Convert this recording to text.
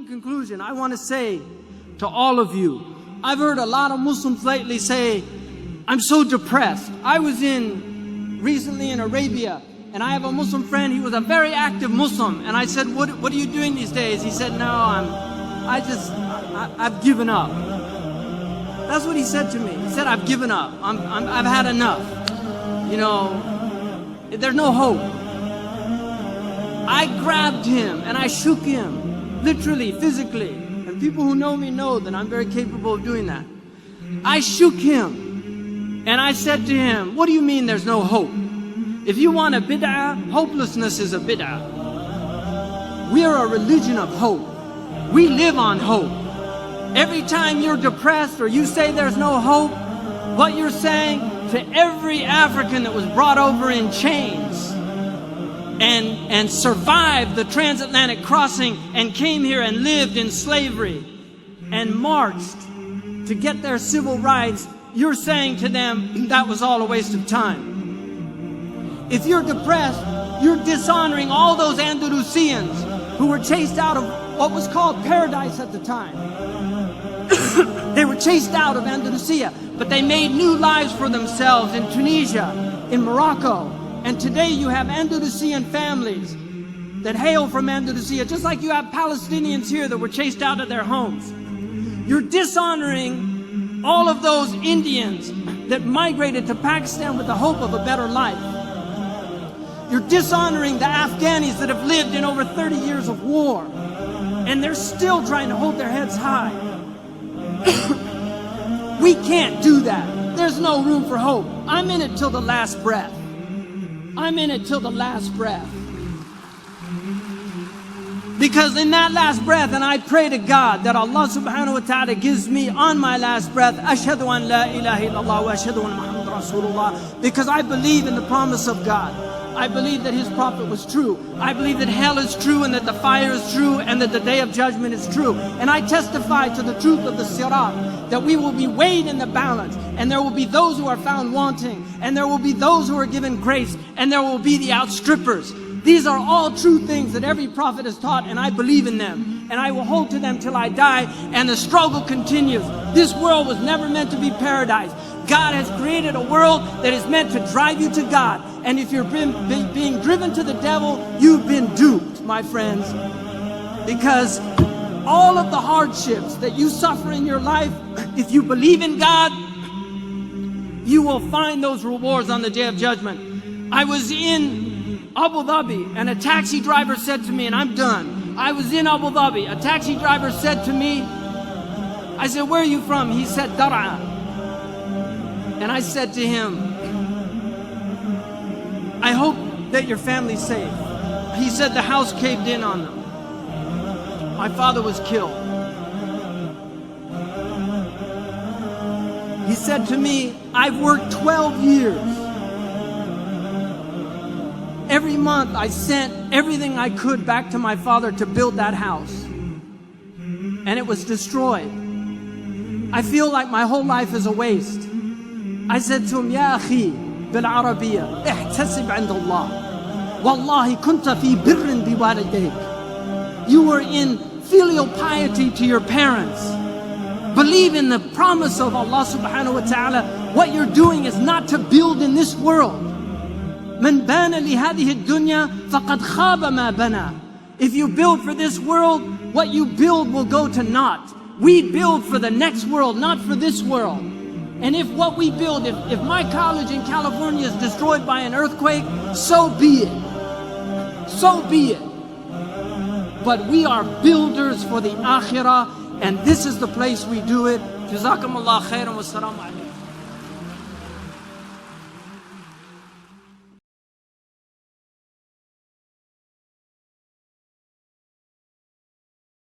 in conclusion, I want to say to all of you, I've heard a lot of Muslims lately say, I'm so depressed. I was recently in Arabia, and I have a Muslim friend. He was a very active Muslim, and I said, what are you doing these days? He said, no, I've given up. That's what he said to me. He said, I've given up. I've had enough. You know, there's no hope. I grabbed him and I shook him, literally, physically. And people who know me know that I'm very capable of doing that. I shook him and I said to him, what do you mean there's no hope? If you want a bid'ah, hopelessness is a bid'ah. We are a religion of hope. We live on hope. Every time you're depressed or you say there's no hope, what you're saying to every African that was brought over in chains and survived the transatlantic crossing and came here and lived in slavery and marched to get their civil rights, you're saying to them that was all a waste of time. If you're depressed, you're dishonoring all those Andalusians who were chased out of what was called paradise at the time. They were chased out of Andalusia, but they made new lives for themselves in Tunisia, in Morocco. And today you have Andalusian families that hail from Andalusia, just like you have Palestinians here that were chased out of their homes. You're dishonoring all of those Indians that migrated to Pakistan with the hope of a better life. You're dishonoring the Afghanis that have lived in over 30 years of war, and they're still trying to hold their heads high. We can't do that. There's no room for hope. I'm in it till the last breath. I'm in it till the last breath. Because in that last breath, and I pray to God that Allah subhanahu wa ta'ala gives me on my last breath, Ashhadu an la ilaha illallah wa ashhadu anna Muhammad Rasulullah, because I believe in the promise of God. I believe that His prophet was true. I believe that hell is true and that the fire is true and that the day of judgment is true. And I testify to the truth of the sirat, that we will be weighed in the balance, and there will be those who are found wanting, and there will be those who are given grace, and there will be the outstrippers. These are all true things that every prophet has taught, and I believe in them. And I will hold to them till I die, and the struggle continues. This world was never meant to be paradise. God has created a world that is meant to drive you to God. And if you're being driven to the devil, you've been duped, my friends. Because all of the hardships that you suffer in your life, if you believe in God, you will find those rewards on the day of judgment. I was in Abu Dhabi and a taxi driver said to me, and I'm done. I was in Abu Dhabi. A taxi driver said to me, I said, where are you from? He said, Dar'a. And I said to him, I hope that your family's safe. He said the house caved in on them. My father was killed. He said to me, I've worked 12 years. Every month I sent everything I could back to my father to build that house. And it was destroyed. I feel like my whole life is a waste. I said to him, Ya akhi, بالعربية احتسب عند الله والله كنت في بر بوالديك. You were in filial piety to your parents. Believe in the promise of Allah subhanahu wa ta'ala. What you're doing is not to build in this world. من بان لهذه الدنيا فقد خاب ما بنى. If you build for this world, what you build will go to naught. We build for the next world, not for this world. And if what we build, if my college in California is destroyed by an earthquake, so be it. So be it. But we are builders for the akhirah, and this is the place we do it. Jazakumullah khairan wa salamu alaykum.